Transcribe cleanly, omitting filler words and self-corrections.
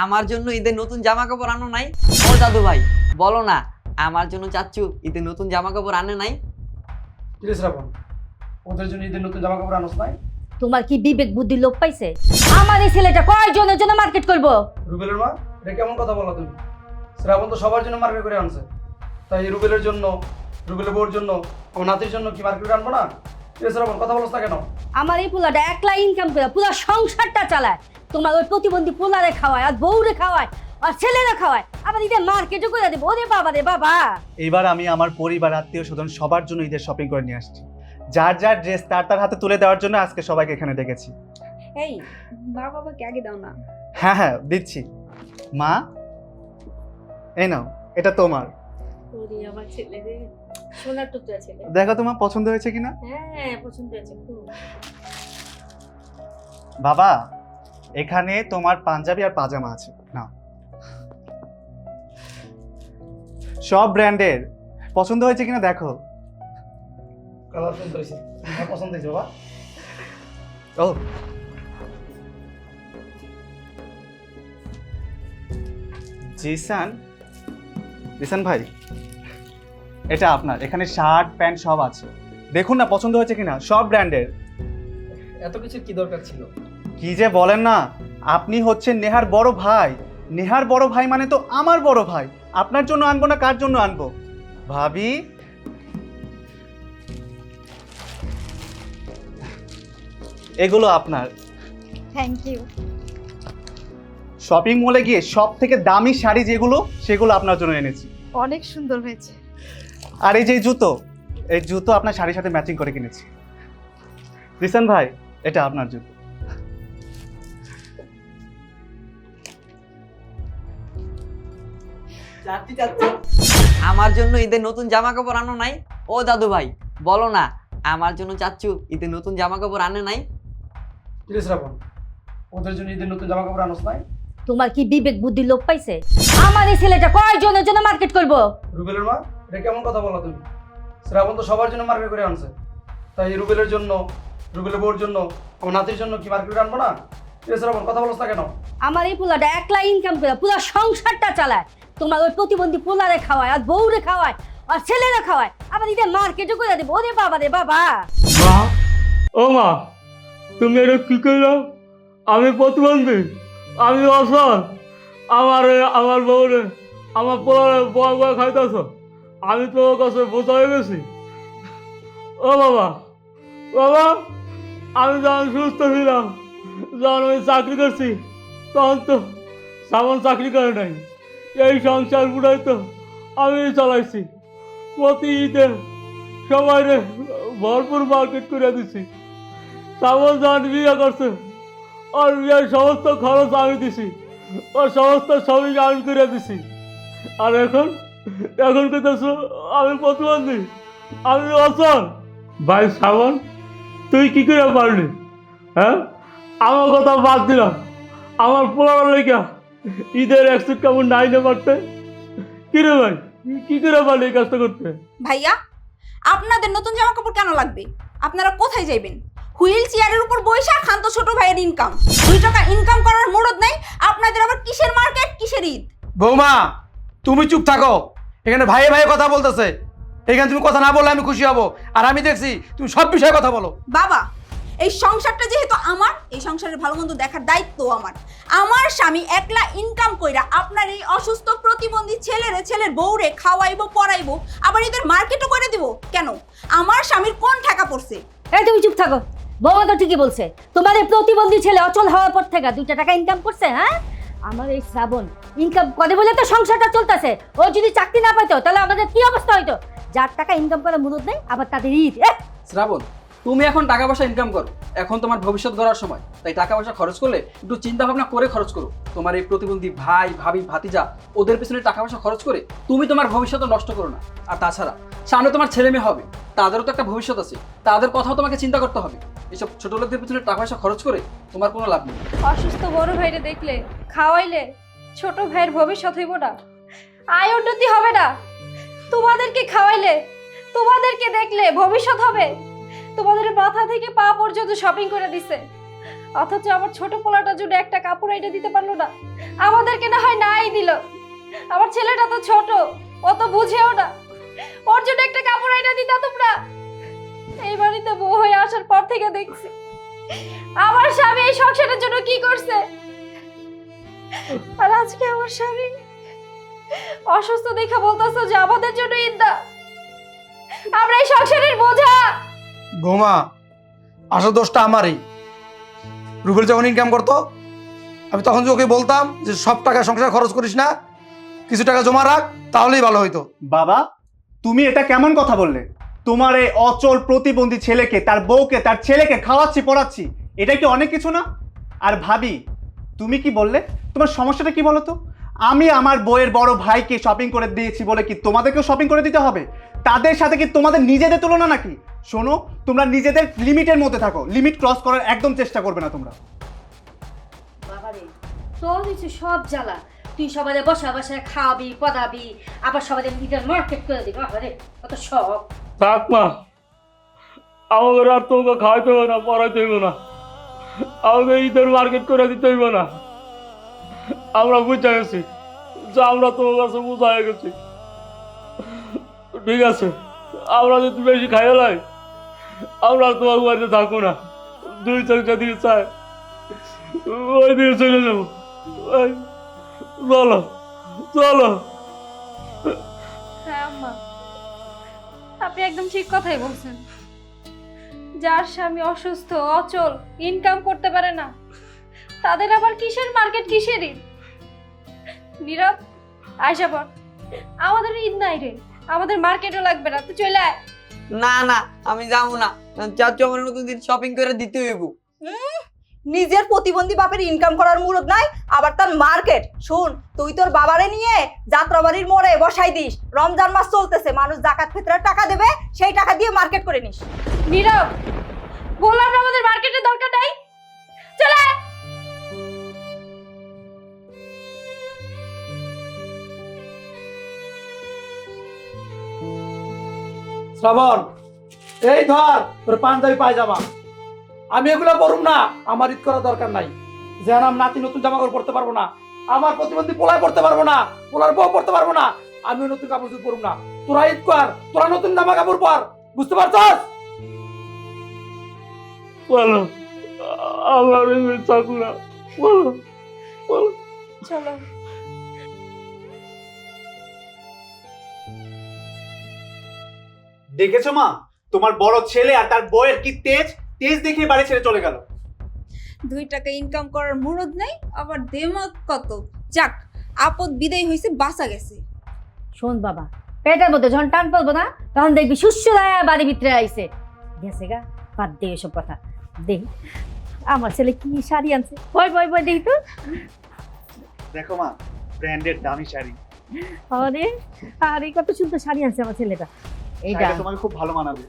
আমার জন্য ঈদের নতুন জামা কাপড় আনো নাই? ও দাদু ভাই বলো না, আমার জন্য চাচ্চু ঈদের নতুন জামা কাপড় আনে নাই? শ্রাবণ, ওদের জন্য ঈদের নতুন জামা কাপড় আনোস নাই? তোমার কি বিবেক বুদ্ধি লোপ পাইছে? আমার এই ছেলেটা কয়জনের জন্য মার্কেট করবো? রুবেলের মা, এটা কেমন কথা বলো তুমি? শ্রাবণ তো সবার জন্য মার্কেট করে আনছে, তাই রুবেলের জন্য, রুবেলের বউর জন্য, আমার নাতির জন্য কি মার্কেট আনবো না? শ্রাবণ, কথা বলছ না কেন? আমার এই পোলাটা একলা ইনকাম করে পুরো সংসারটা চালায়। তোমার ওই প্রতিবন্ধী পোলারে খাওয়ায়, আর বউরে খাওয়ায়, আর ছেলেরা খাওয়ায়, আবার ঈদের মার্কেটও করে দেবো। ওরে বাবা রে বাবা! এবার আমি আমার পরিবার, আত্মীয় স্বজন সবার জন্য ঈদের শপিং করে নিয়ে আসছি। যার যার ড্রেস তার তার হাতে তুলে দেওয়ার জন্য আজকে সবাইকে এখানে ডেকেছি। এই মা বাবাকে আগে দাও না। হ্যাঁ হ্যাঁ দিচ্ছি। মা, এই নাও, এটা তোমার। ওরে আমার ছেলে রে, সোনার টুকরা ছেলে। দেখো তোমার পছন্দ হয়েছে কিনা। হ্যাঁ পছন্দ হয়েছে খুব। বাবা, এখানে তোমার পাঞ্জাবি আর পাজামা আছে, নাও। সব ব্র্যান্ডের, পছন্দ হয়েছে কিনা দেখো। কালার সুন্দর হয়েছে, আমার পছন্দ হয়েছে বাবা। ও জিসান, জিসান ভাই, এটা আপনার। এখানে শার্ট প্যান্ট সব আছে, দেখুন না পছন্দ হয়েছে কিনা। সব ব্র্যান্ডের। এত কিছু কি দরকার ছিল? কি যে বলেন না, আপনি হচ্ছেন নেহার বড় ভাই। নেহার বড় ভাই মানে তো আমার বড় ভাই। আপনার জন্য আনবো না কার জন্য আনবো? ভাবি, এগুলো আপনার। Thank you. শপিং মলে গিয়ে সব থেকে দামি শাড়ি যেগুলো, সেগুলো আপনার জন্য এনেছি। অনেক সুন্দর হয়েছে। আর এই যে জুতো, এই জুতো আপনার শাড়ির সাথে ম্যাচিং করে কিনেছি। রিসান ভাই, এটা আপনার জুতো। চাচ্চু চাচ্চু, আমার জন্য ঈদের নতুন জামা কাপড় আনো নাই? ও দাদু ভাই বলো না, আমার জন্য চাচ্চু ঈদের নতুন জামা কাপড় আনে নাই? শ্রাবণ, ওদের জন্য ঈদের নতুন জামা কাপড় আনোস নাই? তোমার কি বিবেক বুদ্ধি লোপ পাইছে? আমার এই ছেলেটা কয়জনের জন্য মার্কেট করবো? রুবেলের মা, এটা কেমন কথা বলো তুমি? শ্রাবণ তো সবার জন্য মার্কেট করে আনছে, তাই রুবেলের জন্য, রুবেলের বউর জন্য, আমার নাতির জন্য কি মার্কেট আনবো না? শ্রাবণ, কথা বলছ না কেন? আমার এই পোলাটা একলা ইনকাম করে পুরো সংসারটা চালায়। তোমার ওই প্রতিবন্ধী পোলারে খাওয়ায়, আর বউরে খাওয়ায়, আর ছেলেরা খাওয়ায়, আবার ঈদের মার্কেটও করে দেবো। ওরে বাবা রে বাবা! মা, ও মা, তুমি এটা কি করলো? আমি প্রতিবন্ধী, আমি অসল, আমার বউরে, আমার পোলারে বয় বয় খাইতেছ। আমি তো ওর কাছে বোঝা হয়ে গেছি। ও বাবা, বাবা, আমি যখন সুস্থ ছিলাম, যখন আমি চাকরি করছি, তখন তো সামন চাকরি করে নাই। এই সংসার পুরাই তো আমি চালাইছি। প্রতি ঈদে সবাই ভরপুর মার্কেট করে দিছি। সামন যখন বিয়ে করছে, ওর বিয়ের সমস্ত খরচ আমি দিছি, ওর সমস্ত সবই আমি করে দিছি। আর এখন কেতেছো আমি প্রতিবন্ধী, আমি অচল। ভাই সামন, তুই কি করে পারলি? হ্যাঁ, আমার কথা বাদ দিলাম, আমার পোলার লেখা ঈদের একশো কেমন নাইনে পারতে। কিরে ভাই, কি করে পারলি এই কাজটা করতে? ভাইয়া, আপনাদের নতুন জামা কাপড় কেন লাগবে? আপনারা কোথায় যাইবেন? হুইল চেয়ারের উপর বইসা খান তো ছোট ভাইয়ের ইনকাম। 2 টাকা ইনকাম করার মুরদ নেই আপনাদের, আবার কিসের মার্কেট, কিসের ঈদ? বৌমা, তুমি চুপ থাকো। এখানে ভাইয়ে ভাইয়ে কথা বলতেছে, এখানে তুমি কথা না বললে আমি খুশি হব। আর আমি দেখছি তুমি সব বিষয়ে কথা বলো। বাবা, এই সংসারটা যেহেতু আমার, এই সংসারের ভালো মন্দ দেখার দায়িত্ব আমার। আমার স্বামী একলা ইনকাম কইরা আপনার এই অসুস্থ প্রতিবন্ধী ছেলের বউরে খাওয়াইবো, পড়াইবো, আবার এদের মার্কেটও করে দিব কেন? আমার স্বামীর কোন টাকা পড়ছে? এই তুমি চুপ থাকো। বৌমা তো ঠিকই বলছে, তোমার এই প্রতিবন্ধী ছেলে অচল হওয়ার পর থেকে 2 টাকা ইনকাম করছে। হ্যাঁ, আমার এই শ্রাবণ ইনকাম করে বলে তো সংসারটা চলতেছে। ও যদি চাকরি না পাইতো তাহলে আমাদের কি অবস্থা হইতো? যার টাকা ইনকাম করার মুরত নেই, আবার তাদের ঈদ। শ্রাবণ, তুমি এখন টাকা পয়সা ইনকাম করো, এখন তোমার ভবিষ্যৎ গড়ার সময়। তাই টাকা পয়সা খরচ করলে একটু চিন্তা ভাবনা করে খরচ করো। তোমার এই প্রতিবন্ধী ভাই ভাবি ভাতিজা, ওদের পেছনে টাকা পয়সা খরচ করে তুমি তোমার ভবিষ্যৎ নষ্ট করো না। আর তাছাড়া সামনে তোমার ছেলে মেয়ে হবে, তাদেরও তো একটা ভবিষ্যৎ আছে, তাদের কথাও তোমাকে চিন্তা করতে হবে। এসব ছোট লোকদের পেছনে টাকা পয়সা খরচ করে তোমার কোনো লাভ নেই। অসুস্থ বড় ভাইরে দেখলে, খাওয়াইলে ছোট ভাইয়ের ভবিষ্যৎ হইব না, আয় উন্নতি হবে না। তোমাদেরকে খাওয়াইলে, তোমাদেরকে দেখলে ভবিষ্যৎ হবে। তোমাদের মাথা থেকে পা পর্যন্ত শপিং করে দিছে, অথচ আমার ছোট পোলাটার জন্য একটা কাপড় আইনা দিতে পারলো না। আমাদেরকে না হয় নাই দিল, আমার ছেলেটা তো ছোট, ও তো বুঝেও না, ওর জন্য একটা কাপড় আইনা দিতা তোমরা। এই বাড়িতে বউ হয়ে আসার পর থেকে দেখছি আমার স্বামী এই সংসারের জন্য কি করছে, আর আজকে আমার স্বামী অসুস্থ দেখে বলতেছো যে আমাদের জন্য ইন্দা, আমরা এই সংসারের বোঝা। বৌমা, আসল দোষটা আমারই। রুবেল যখন ইনকাম করতো আমি তখন যে ওকে বলতাম যে সব টাকা সংসার খরচ করিস না, কিছু টাকা জমা রাখ, তাহলেই ভালো হইতো। বাবা, তুমি এটা কেমন কথা বললে? তোমার এই অচল প্রতিবন্ধী ছেলেকে, তার বউকে, তার ছেলেকে খাওয়াচ্ছি পড়াচ্ছি, এটা কি অনেক কিছু না? আর ভাবি, তুমি কি বললে? তোমার সমস্যাটা কি বলো তো? আমি আমার বউয়ের বড় ভাইকে শপিং করে দিয়েছি বলে কি তোমাদেরকেও শপিং করে দিতে হবে? তাদের সাথে কি তোমাদের নিজেদের তুলনা নাকি? শোনো, তোমরা নিজেদের লিমিটের মধ্যে থাকো, লিমিট ক্রস করার একদম চেষ্টা করবে না তোমরা। বাবারে, তোর হচ্ছে সব জ্বালা। তুই সবাই বসা বসা খাওয়াবি পদাবি, আবার সবাই লিটার মার্কেট করে দিবি। বাবারে, কত শখ। থাক মা, আমাকে আর তোমাকে খাওয়াইতে হবে না, পড়াইতে হইব না, আমাকে ঈদের মার্কেট করে দিতে হইব না। আমরা বুঝে গেছি যে আমরা তোমার কাছে বোঝা হয়ে গেছি। ঠিক আছে, আমরা যদি বেশি খাইয়ে লাই, আমরা আর তোমার বাড়িতে থাকবো না। 2-4টা দিকে চাই, ওই দিকে চলে যাবো। এই, চলো চলো। হ্যাঁ আম্মা, আপনি একদম ঠিক কথাই বলছেন। যার স্বামী অসুস্থ, অচল, ইনকাম করতে পারে না, তাদের আবার কিসের মার্কেট, কিসের ঈদ? নীরব, আয়সা পর, আমাদের ঈদ নাই রে, আমাদের মার্কেটও লাগবে না, তুই চলে আয়। না না, আমি যাবো না। চাচু আমার নতুন দিন শপিং করে দিতে হইব। নিজের প্রতিবন্ধী বাপের ইনকাম করার মুরদ নাই, আবার তার মার্কেট। শুন, তুই তোর বাবারে নিয়ে যাত্রাবাড়ির মোড়ে বসাই দিস। রমজান মাস চলতেছে, মানুষ জাকাত ফিতরার টাকা দেবে, সেই টাকা দিয়ে মার্কেট করে নিস। নীরব, বললাম না আমাদের মার্কেটের দরকার নাই, চলে আয়। শ্রাবণ, এই ধর তোর পাঞ্জাবি পায়জামা। আমি এগুলা পরুম না, আমার ঈদ করার দরকার নাই। যেন আমি নাতি নতুন জামা কাপড় পরতে পারবো না, আমার প্রতিবন্ধী পোলায় পড়তে পারবো না, পোলার বউ পড়তে পারবো না, আমিও নতুন কাপড় চোপড় পরুম না। তোরা ঈদ কর, তোরা নতুন জামা কাপড় পর, বুঝতে পারছস? বলো, আমরা থাকবো না, বলো বলো। চলো। দেখেছো মা, তোমার বড় ছেলে আর তার বউয়ের কি তেজ, তেজ দেখে বাড়ি ছেড়ে চলে গেল। 2 টাকা ইনকাম করার মুরদ নাই, আবার দেমাগ কত। যাক, আপদ বিদায় হয়েছে, বাঁচা গেছে। শোন বাবা, পেটের মধ্যে যখন টান পড়বো না, তখন দেখবি সুস্থ বাড়ি ভিতরে আইছে। গেছে গা, বাদ দে এসব কথা। দেখ আমার ছেলে কি শাড়ি আনছে, বই বই বই দেখি তো। দেখো মা, ব্র্যান্ডের দামি শাড়ি। আরে আরে কত সুন্দর শাড়ি আনছে আমার ছেলেটা। এইটা শাড়িটা তোমাকে খুব ভালো মানাবে।